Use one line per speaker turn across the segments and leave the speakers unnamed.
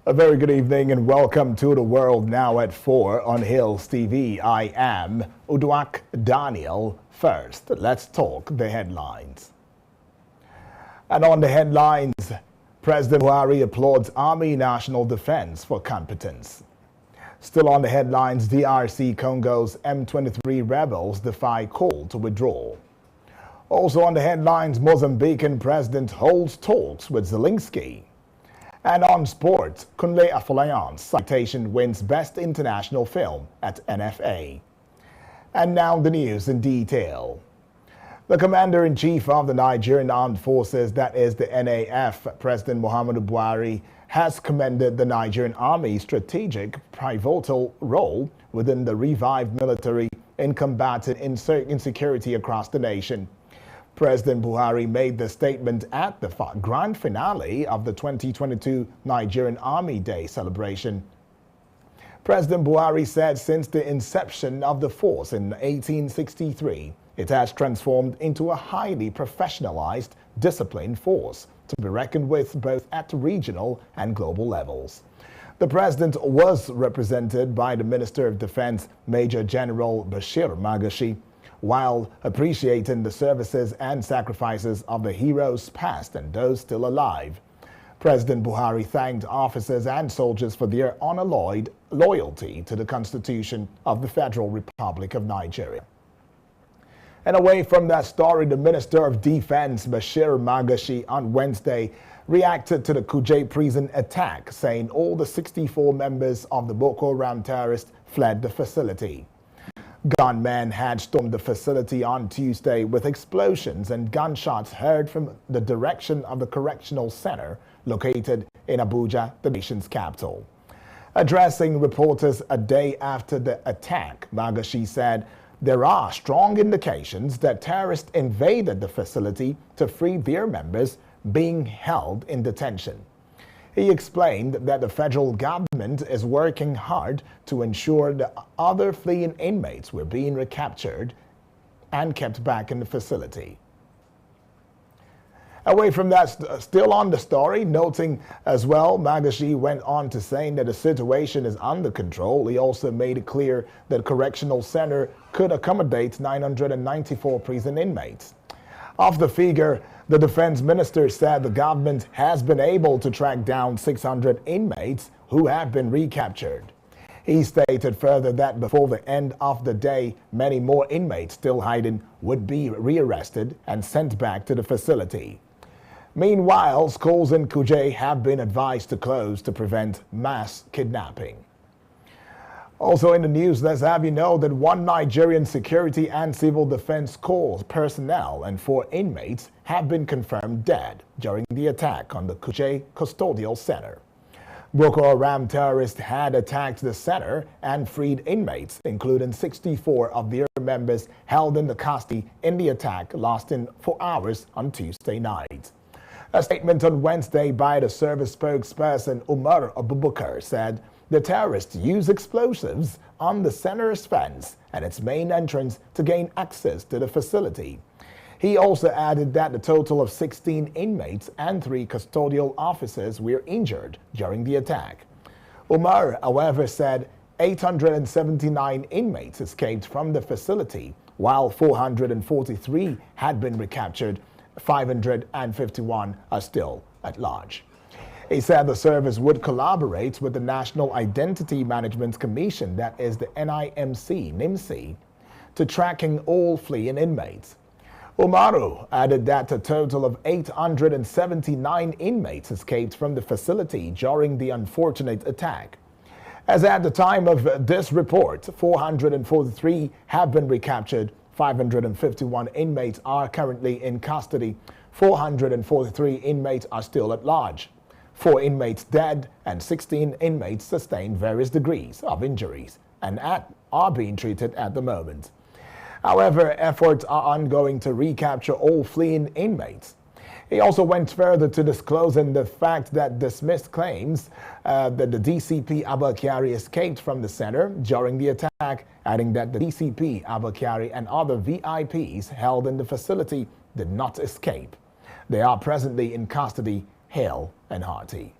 A very good evening and welcome to The World Now at 4 on Hills TV. I am Uduak Daniel. First, let's talk the headlines. And on the headlines, President Buhari applauds Army National Defense for competence. Still on the headlines, DRC Congo's M23 rebels defy call to withdraw. Also on the headlines, Mozambican president holds talks with Zelensky. And on sports, Kunle Afolayan's Citation wins Best International Film at NFA. And now the news in detail. The Commander-in-Chief of the Nigerian Armed Forces, that is the NAF, President Muhammadu Buhari, has commended the Nigerian Army's strategic pivotal role within the revived military in combating insecurity across the nation. President Buhari made the statement at the grand finale of the 2022 Nigerian Army Day celebration. President Buhari said since the inception of the force in 1863, it has transformed into a highly professionalized, disciplined force to be reckoned with both at regional and global levels. The president was represented by the Minister of Defense, Major General Bashir Magashi, while appreciating the services and sacrifices of the heroes past and those still alive. President Buhari thanked officers and soldiers for their unalloyed loyalty to the Constitution of the Federal Republic of Nigeria. And away from that story, the Minister of Defense, Bashir Magashi, on Wednesday reacted to the Kuje prison attack, saying all the 64 members of the Boko Haram terrorists fled the facility. Gunmen had stormed the facility on Tuesday with explosions and gunshots heard from the direction of the correctional center located in Abuja, the nation's capital. Addressing reporters a day after the attack, Magashi said there are strong indications that terrorists invaded the facility to free their members being held in detention. He explained that the federal government is working hard to ensure that other fleeing inmates were being recaptured and kept back in the facility. Away from that, still on the story, noting as well, Magashi went on to saying that the situation is under control. He also made it clear that correctional center could accommodate 994 prison inmates. Of the figure, the defense minister said the government has been able to track down 600 inmates who have been recaptured. He stated further that before the end of the day, many more inmates still hiding would be rearrested and sent back to the facility. Meanwhile, schools in Kuje have been advised to close to prevent mass kidnapping. Also in the news, let's have you know that one Nigerian Security and Civil Defense Corps personnel and 4 inmates have been confirmed dead during the attack on the Kuje Custodial Center. Boko Haram terrorists had attacked the center and freed inmates, including 64 of their members held in the custody in the attack lasting for hours on Tuesday night. A statement on Wednesday by the service spokesperson Umar Abubakar said the terrorists used explosives on the center's fence and its main entrance to gain access to the facility. He also added that a total of 16 inmates and 3 custodial officers were injured during the attack. Umar, however, said 879 inmates escaped from the facility, while 443 had been recaptured. 551 are still at large. He said the service would collaborate with the National Identity Management Commission, that is the NIMC, to tracking all fleeing inmates. Umaru added that a total of 879 inmates escaped from the facility during the unfortunate attack. As at the time of this report, 443 have been recaptured, 551 inmates are currently in custody, 443 inmates are still at large. 4 inmates dead and 16 inmates sustained various degrees of injuries and are being treated at the moment. However, efforts are ongoing to recapture all fleeing inmates. He also went further to disclosing the fact that dismissed claims that the DCP Abba Kyari escaped from the center during the attack, adding that the DCP Abba Kyari and other VIPs held in the facility did not escape. They are presently in custody, hale and hearty.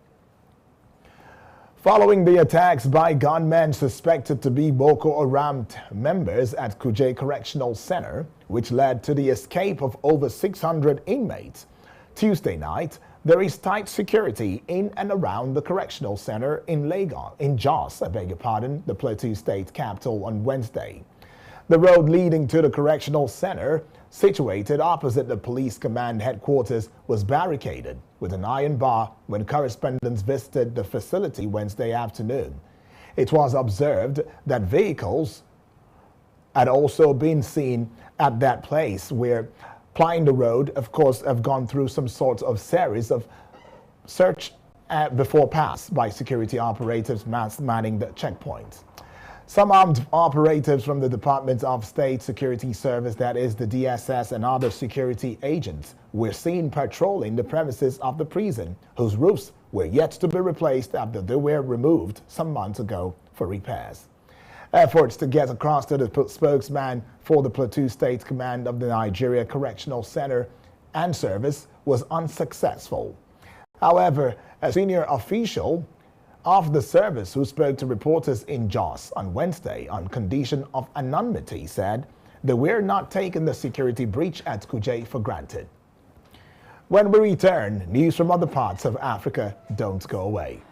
Following the attacks by gunmen suspected to be Boko Haram members at Kuje Correctional Center, which led to the escape of over 600 inmates, Tuesday night, there is tight security in and around the correctional center in Jos, the Plateau State capital, on Wednesday. The road leading to the correctional center, situated opposite the police command headquarters, was barricaded with an iron bar when correspondents visited the facility Wednesday afternoon. It was observed that vehicles had also been seen at that place, where plying the road, of course, have gone through some sort of series of search before pass by security operatives manning the checkpoints. Some armed operatives from the Department of State Security Service, that is the DSS, and other security agents were seen patrolling the premises of the prison, whose roofs were yet to be replaced after they were removed some months ago for repairs. Efforts to get across to the spokesman for the Plateau State Command of the Nigeria Correctional Center and Service was unsuccessful. However, a senior official of the service who spoke to reporters in Jos on Wednesday on condition of anonymity said they were not taking the security breach at Kuje for granted. When we return, news from other parts of Africa. Don't go away.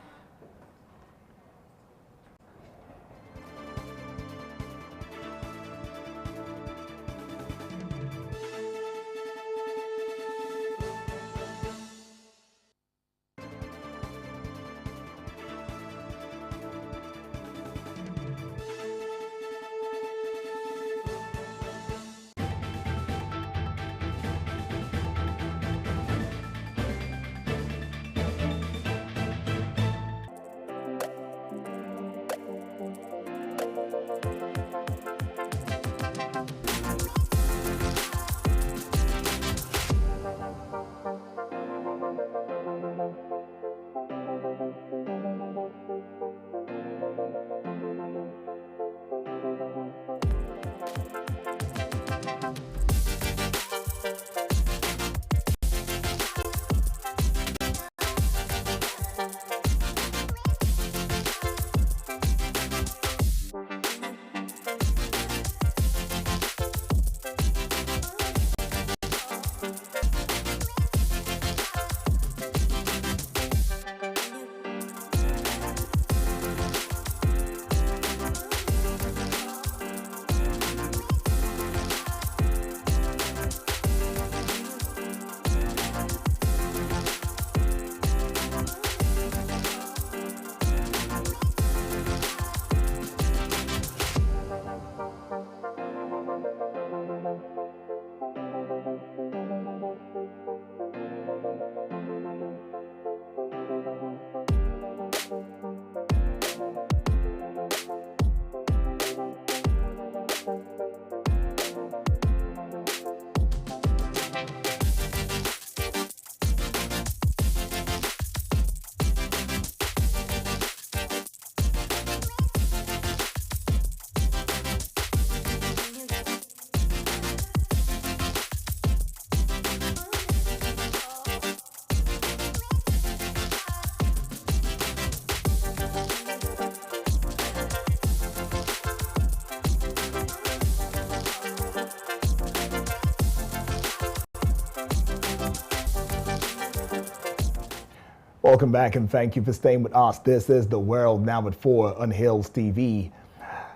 Welcome back and thank you for staying with us. This is The World Now at 4 on Hills TV.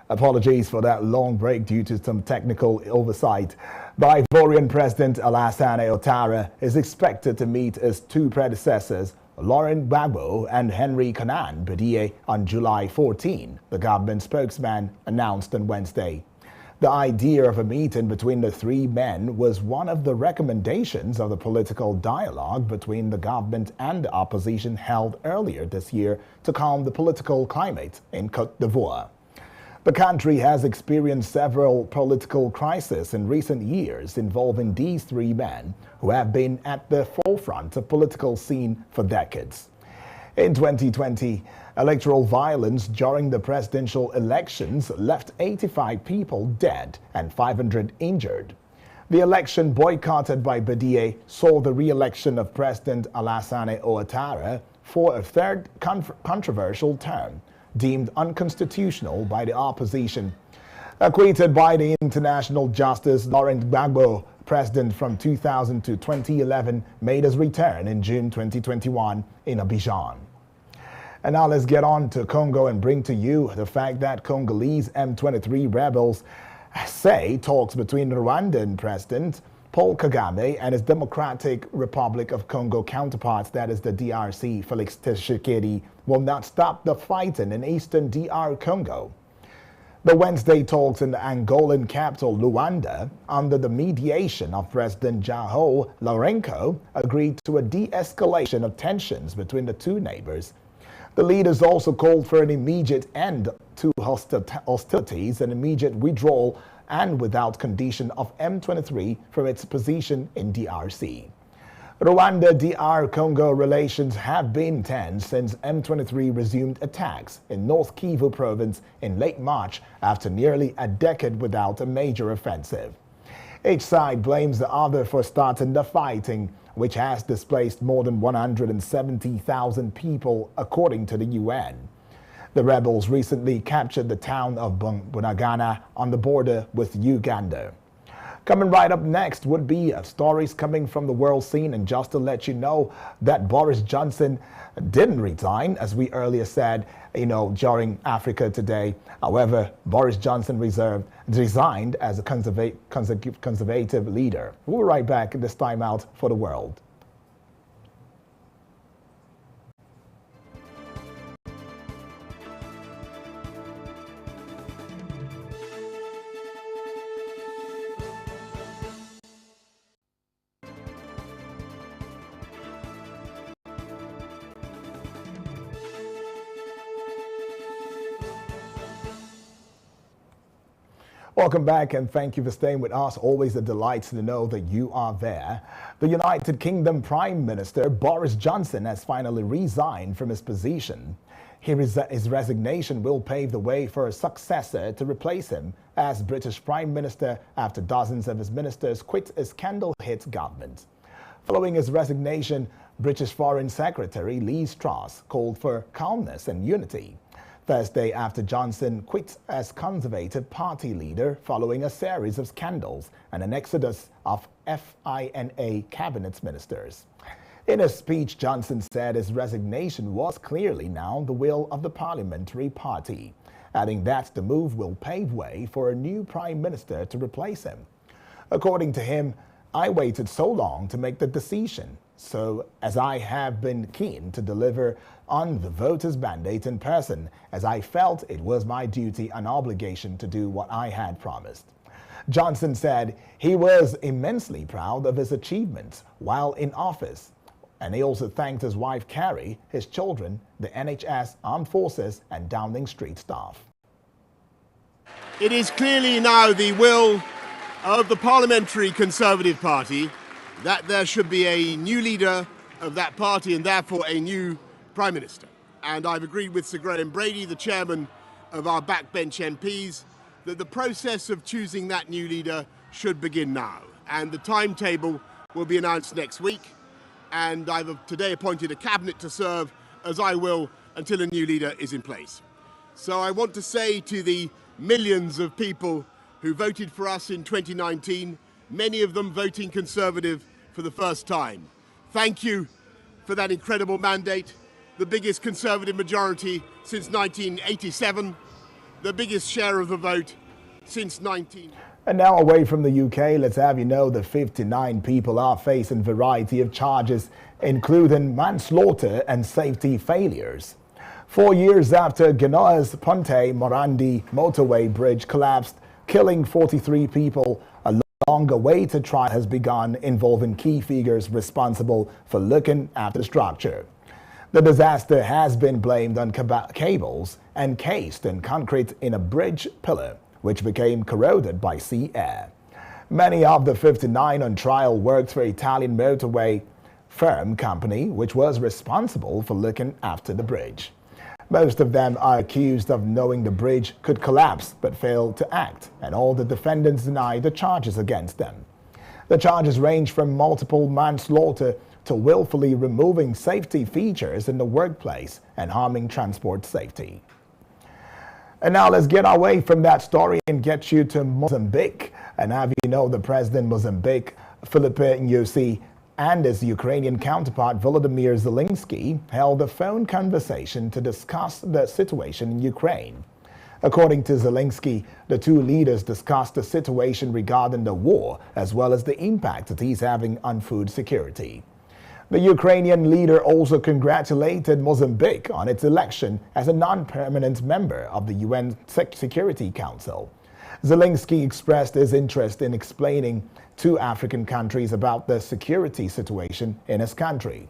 Apologies for that long break due to some technical oversight. The Ivorian President Alassane Ouattara is expected to meet his two predecessors, Laurent Gbagbo and Henry Konan Bédié, on July 14, the government spokesman announced on Wednesday. The idea of a meeting between the three men was one of the recommendations of the political dialogue between the government and the opposition held earlier this year to calm the political climate in Côte d'Ivoire. The country has experienced several political crises in recent years involving these three men who have been at the forefront of political scene for decades. In 2020, electoral violence during the presidential elections left 85 people dead and 500 injured. The election boycotted by Bédié saw the re-election of President Alassane Ouattara for a third controversial term, deemed unconstitutional by the opposition. Acquitted by the International Justice, Laurent Gbagbo, president from 2000 to 2011, made his return in June 2021 in Abidjan. And now let's get on to Congo and bring to you the fact that Congolese M23 rebels say talks between the Rwandan president Paul Kagame and his Democratic Republic of Congo counterparts, that is the DRC, Felix Tshisekedi, will not stop the fighting in eastern DR Congo. The Wednesday talks in the Angolan capital Luanda, under the mediation of President João Lourenço, agreed to a de-escalation of tensions between the two neighbors. The leaders also called for an immediate end to hostilities and immediate withdrawal and without condition of M23 from its position in DRC. Rwanda-DR Congo relations have been tense since M23 resumed attacks in North Kivu province in late March after nearly a decade without a major offensive. Each side blames the other for starting the fighting, which has displaced more than 170,000 people, according to the UN. The rebels recently captured the town of Bunagana on the border with Uganda. Coming right up next would be stories coming from the world scene, and just to let you know that Boris Johnson didn't resign, as we earlier said, during Africa Today. However, Boris Johnson resigned as a conservative leader. We'll be right back this time out for the world. Welcome back and thank you for staying with us. Always a delight to know that you are there. The United Kingdom Prime Minister Boris Johnson has finally resigned from his position. His resignation will pave the way for a successor to replace him as British Prime Minister after dozens of his ministers quit a scandal-hit government. Following his resignation, British Foreign Secretary Liz Truss called for calmness and unity. Thursday, after Johnson quit as Conservative Party leader following a series of scandals and an exodus of FINA cabinet ministers. In a speech, Johnson said his resignation was clearly now the will of the parliamentary party, adding that the move will pave way for a new prime minister to replace him. According to him, I waited so long to make the decision, so as I have been keen to deliver on the voters' mandate in person, as I felt it was my duty and obligation to do what I had promised. Johnson said he was immensely proud of his achievements while in office, and he also thanked his wife Carrie, his children, the NHS, armed forces, and Downing Street staff.
It is clearly now the will of the Parliamentary Conservative Party that there should be a new leader of that party and therefore a new Prime Minister. And I've agreed with Sir Graham Brady, the chairman of our backbench MPs, that the process of choosing that new leader should begin now. And the timetable will be announced next week. And I've today appointed a cabinet to serve, as I will, until a new leader is in place. So I want to say to the millions of people who voted for us in 2019, many of them voting Conservative for the first time, thank you for that incredible mandate, the biggest Conservative majority since 1987, the biggest share of the vote since 19...
And now away from the UK, let's have you know that 59 people are facing a variety of charges, including manslaughter and safety failures. 4 years after Genoa's Ponte Morandi motorway bridge collapsed, killing 43 people, a long-awaited trial has begun involving key figures responsible for looking after the structure. The disaster has been blamed on cables encased in concrete in a bridge pillar, which became corroded by sea air. Many of the 59 on trial worked for Italian motorway firm company, which was responsible for looking after the bridge. Most of them are accused of knowing the bridge could collapse but failed to act, and all the defendants deny the charges against them. The charges range from multiple manslaughter to willfully removing safety features in the workplace and harming transport safety. And now let's get away from that story and get you to Mozambique. And have you know the president of Mozambique, Filipe Nyusi, and his Ukrainian counterpart Volodymyr Zelensky held a phone conversation to discuss the situation in Ukraine. According to Zelensky, the two leaders discussed the situation regarding the war as well as the impact it is having on food security. The Ukrainian leader also congratulated Mozambique on its election as a non-permanent member of the UN Security Council. Zelensky expressed his interest in explaining to African countries about the security situation in his country.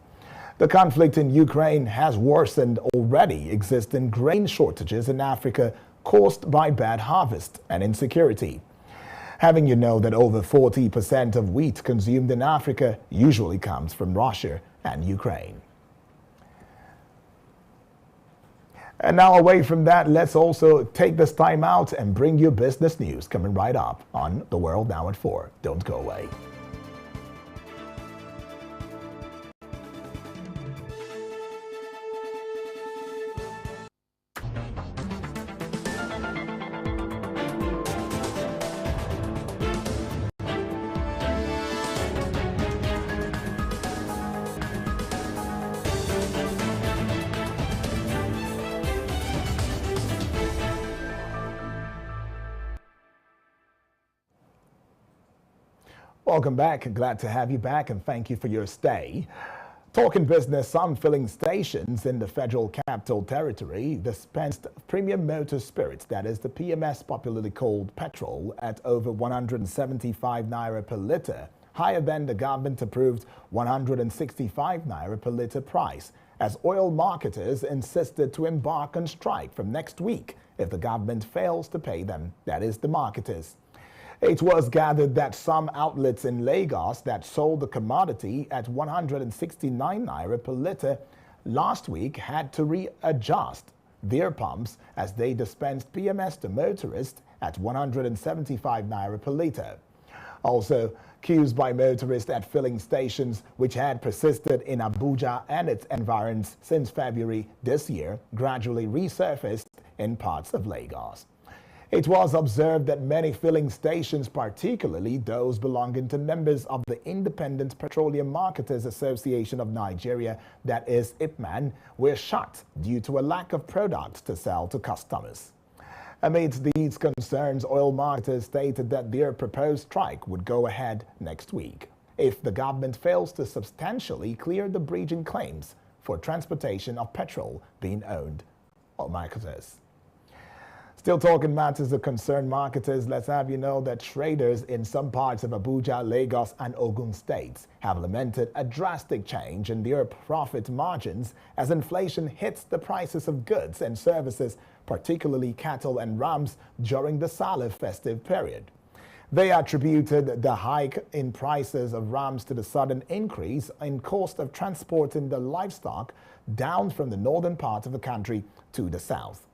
The conflict in Ukraine has worsened already existing grain shortages in Africa caused by bad harvest and insecurity. Having you know that over 40% of wheat consumed in Africa usually comes from Russia and Ukraine. And now away from that, let's also take this time out and bring you business news coming right up on The World Now at 4. Don't go away. Welcome back. Glad to have you back and thank you for your stay. Talking business, some filling stations in the Federal Capital Territory dispensed premium motor spirits, that is the PMS, popularly called petrol, at over 175 naira per litre, higher than the government-approved 165 naira per litre price, as oil marketers insisted to embark on strike from next week if the government fails to pay them, that is the marketers. It was gathered that some outlets in Lagos that sold the commodity at 169 naira per litre last week had to readjust their pumps as they dispensed PMS to motorists at 175 naira per litre. Also, queues by motorists at filling stations, which had persisted in Abuja and its environs since February this year, gradually resurfaced in parts of Lagos. It was observed that many filling stations, particularly those belonging to members of the Independent Petroleum Marketers Association of Nigeria, that is IPMAN, were shut due to a lack of products to sell to customers. Amidst these concerns, oil marketers stated that their proposed strike would go ahead next week if the government fails to substantially clear the breaching claims for transportation of petrol being owned by marketers. Still talking matters that concern marketers, let's have you know that traders in some parts of Abuja, Lagos, and Ogun states have lamented a drastic change in their profit margins as inflation hits the prices of goods and services, particularly cattle and rams, during the Saleh festive period. They attributed the hike in prices of rams to the sudden increase in cost of transporting the livestock down from the northern part of the country to the south.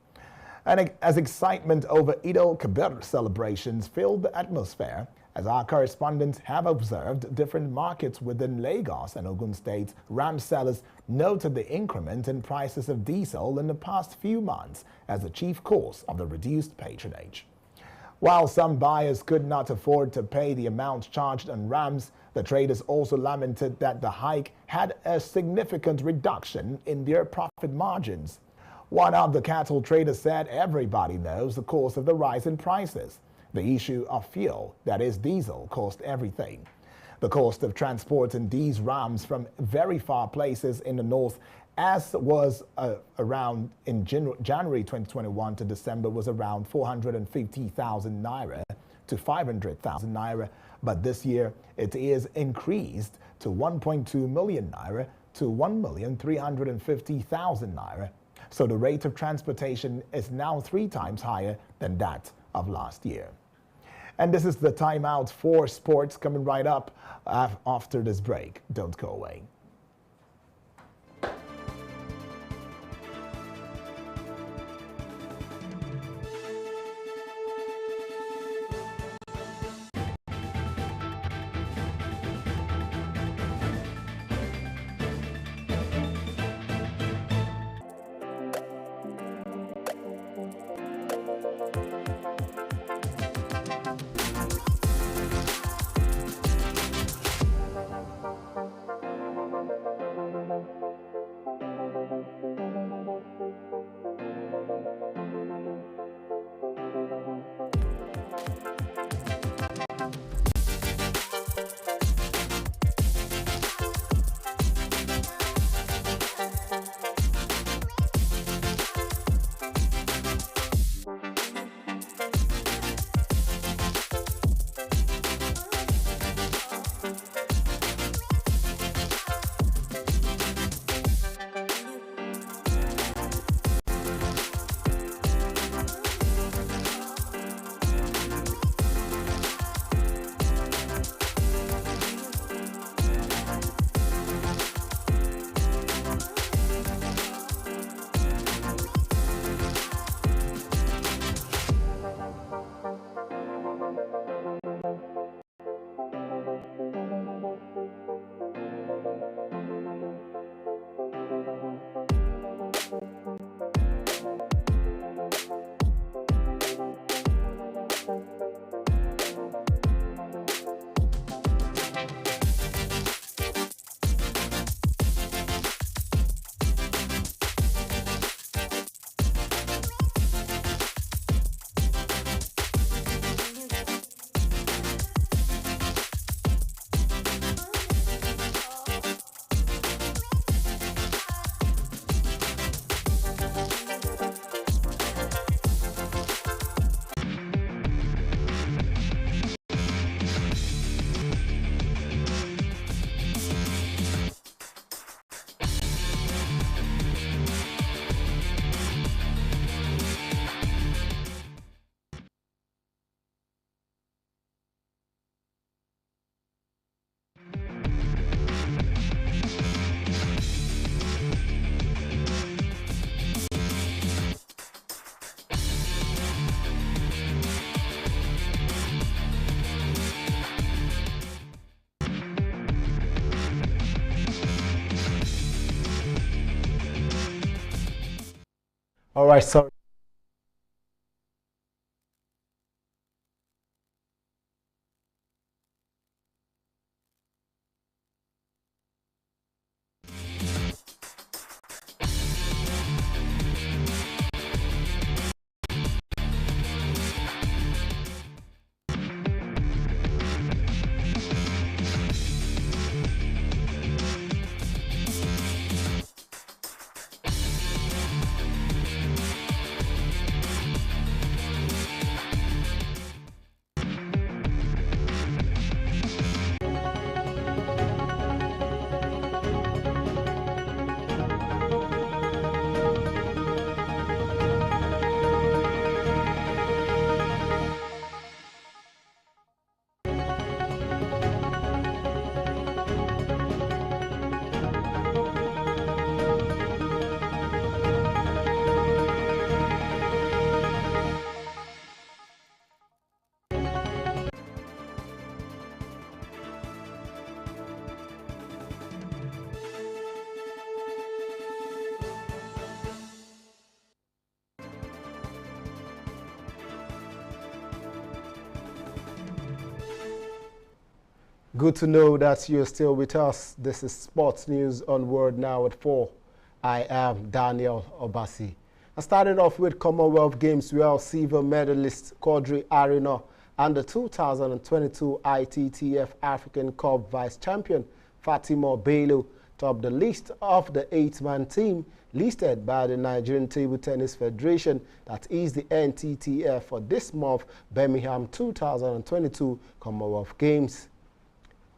And as excitement over Eid al-Kabir celebrations filled the atmosphere, as our correspondents have observed different markets within Lagos and Ogun states, ram sellers noted the increment in prices of diesel in the past few months as the chief cause of the reduced patronage. While some buyers could not afford to pay the amount charged on rams, the traders also lamented that the hike had a significant reduction in their profit margins. One of the cattle traders said everybody knows the cause of the rise in prices. The issue of fuel, that is diesel, cost everything. The cost of transporting these rams from very far places in the north, as was around in January 2021 to December, was around 450,000 naira to 500,000 naira. But this year it is increased to 1.2 million naira to 1,350,000 naira. So the rate of transportation is now 3 times higher than that of last year. And this is the timeout for sports coming right up after this break. Don't go away.
All right, sorry. Good to know that you're still with us. This is Sports News on World Now at 4. I am Daniel Obasi. I started off with Commonwealth Games where silver medalist Quadri Arena and the 2022 ITTF African Cup vice champion Fatima Bello topped the list of the 8-man team listed by the Nigerian Table Tennis Federation, that is the NTTF, for this month Birmingham 2022 Commonwealth Games.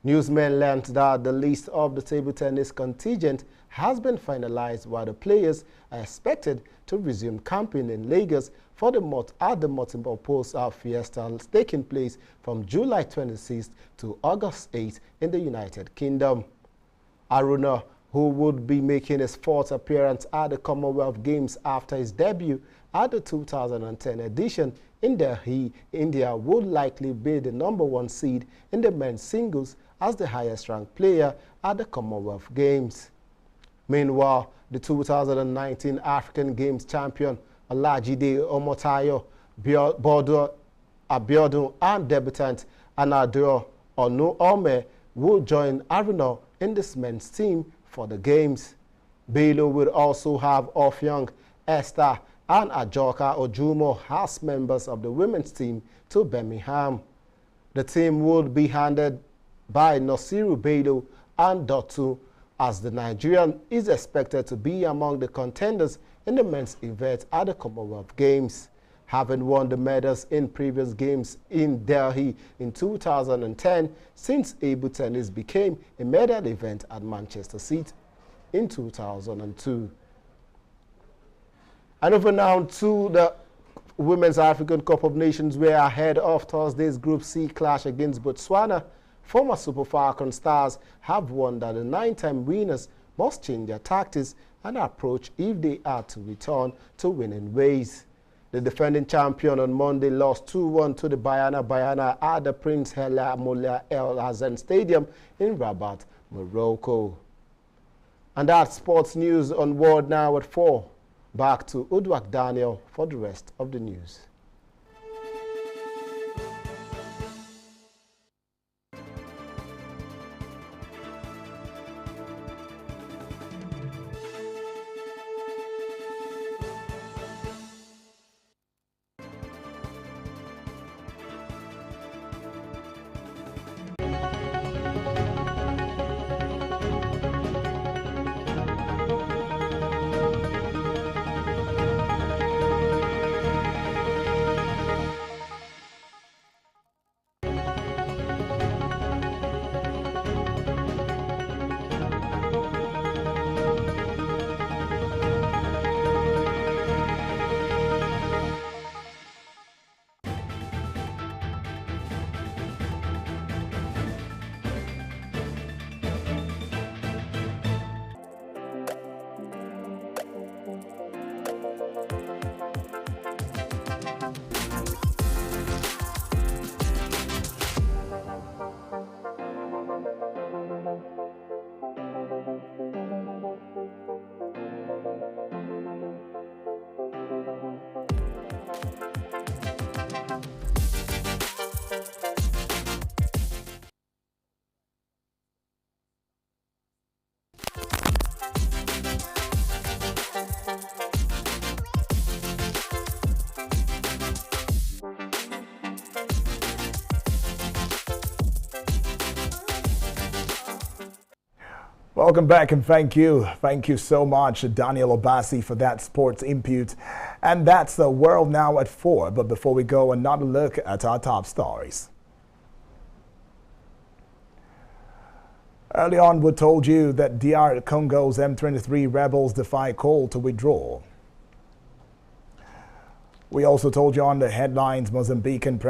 Newsmen learned that the list of the table tennis contingent has been finalized, while the players are expected to resume camping in Lagos for the multiple-purpose fiesta taking place from July 26th to August 8th in the United Kingdom. Aruna, who would be making his fourth appearance at the Commonwealth Games after his debut at the 2010 edition in Delhi, India, would likely be the #1 seed in the men's singles as the highest-ranked player at the Commonwealth Games. Meanwhile, the 2019 African Games champion Olajide Omotayo Bodo Abiodun and debutant Anadeo Onu-Ome will join Aruna in this men's team for the games. Bello will also have Ofyong, Esther and Ajoka Ojumo as members of the women's team to Birmingham. The team would be handed by Nasiru Bello and Dotun, as the Nigerian is expected to be among the contenders in the men's event at the Commonwealth Games. Having won the medals in previous games in Delhi in 2010, since table tennis became a medal event at Manchester City in 2002. And over now to the Women's African Cup of Nations, where ahead of Thursday's Group C clash against Botswana, former Super Falcon stars have warned that the 9-time winners must change their tactics and approach if they are to return to winning ways. The defending champion on Monday lost 2-1 to the Bayana at the Prince Hela Moula El Hassan Stadium in Rabat, Morocco. And that's sports news on World Now at 4. Back to Udwak Daniel for the rest of the news.
Welcome back and thank you. Thank you so much, Daniel Obasi, for that sports input. And that's the World Now at 4. But before we go, another look at our top stories. Early on, we told you that DR Congo's M23 rebels defy call to withdraw. We also told you on the headlines, Mozambican President